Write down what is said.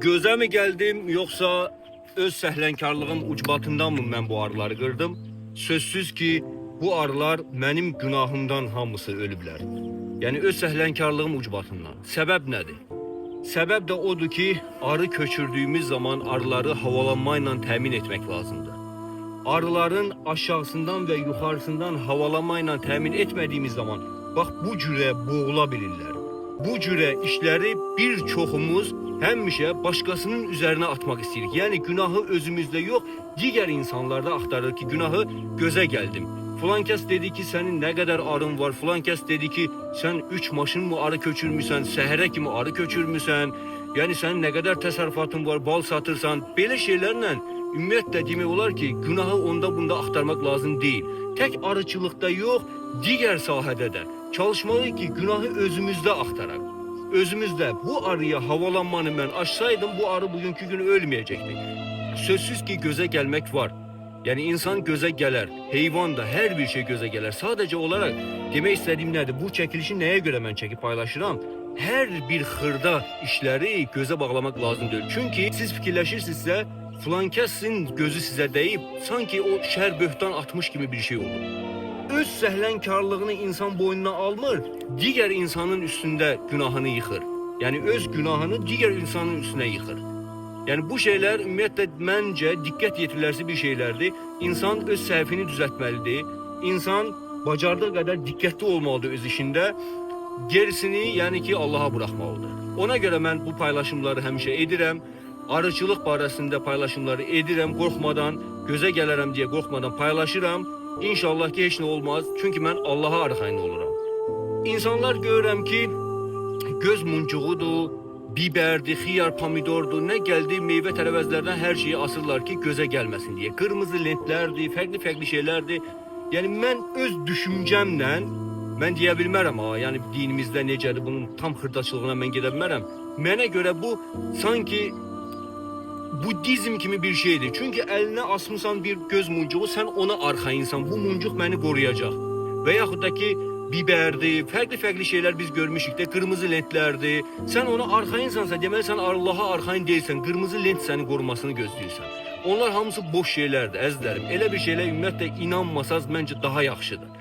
Göze mi geldim yoksa öz səhlənkarlığım ucbatındanmı mən bu arıları qırdım? Sözsüz ki bu arılar mənim günahımdan hamısı ölüblər. Yəni öz səhlənkarlığım ucbatından. Səbəb nədir? Səbəb də odur ki, arı köçürdüyümüz zaman arıları havalanmayla təmin etmək lazımdır. Arıların aşağısından və yuxarısından havalanmayla təmin etmədiyimiz zaman bax bu cürə boğula bilirlər. Bu cürə işləri bir çoxumuz həmişə başqasının üzərinə atmaq istəyirik. Yəni günahı özümüzdə yox, digər insanlarda axtarır ki, günahı gözə gəldim. Falan kəs dedi ki, sənin nə qədər arın var, falan kəs dedi ki, sən 3 maşın mı arı köçürmüsən, səhərə kimi arı köçürmüsən, yəni sənin nə qədər təsərrüfatın var, bal satırsan, belə şeylərlə ümumiyyətlə demək olar ki, günahı onda bunda axtarmaq lazım deyil. Tək arıçılıqda yox, digər sahədə də çalışmalıyıq ki, günahı özümüzdə axtaraq. Özümüzdə bu arıya havalanmanı mən açsaydım, bu arı bugünkü gün ölməyəcəkdi. Sözsüz ki, gözə gəlmək var. Yani insan göze gelir, heyvan da her bir şey göze gelir. Sadece olarak demek istediğim nedir? Bu çekilişi neye göre ben çekip paylaşıram? Her bir xırda işleri göze bağlamak lazım değil. Çünkü siz fikirləşirsinizsə, filan kəsin gözü sizə deyib, sanki o şər böhtan atmış gibi bir şey olur. Öz səhlənkarlığını insan boynuna almır, diğer insanın üstünde günahını yıxır. Yani öz günahını diğer insanın üstüne yıxır. Yani bu şeyler ümumiyyətlə məncə diqqət yetiriləcək bir şeylərdir. İnsan öz səhvini düzəltməlidir. İnsan bacardığı qədər diqqətli olmalıdır öz işində. Gerisini yəni ki Allah'a bırakmalıdır. Ona görə mən bu paylaşımları həmişə edirəm. Arıçılıq barəsində paylaşımları edirəm, qorxmadan, gözə gələrəm deyə qorxmadan paylaşıram. İnşallah ki heç nə olmaz. Çünki mən Allah'a arxayın oluram. İnsanlar görürəm ki göz muncuğudur, biberdi, xiyar, pomidordu, ne geldi meyve tərəvəzlərdən her şeyi asırlar ki göze gelmesin diye. Kırmızı lentlerdi, farklı şeylerdi. Yani mən öz düşüncəmlə mən deyə bilmərəm ha, yani dinimizdə necədir, bunun tam xırdaçılığına mən gedə bilmərəm. Mənə görə bu sanki Budizm kimi bir şeydir. Çünkü eline asmışsan bir göz muncuğu, sen ona arxayınsan. Bu muncuq məni qoruyacaq. Və yaxud da ki biberdi, farklı şeyler biz görmüşük de, kırmızı lentlerdi. Sen ona arxayınsansa, deməli sen Allah'a arxayın değilsən, kırmızı lent seni korumasını gözləyirsən. Onlar hamısı boş şeylerdir, əzizlərim. Elə bir şeylə ümumiyyətlə inanmasaz məncə daha yaxşıdır.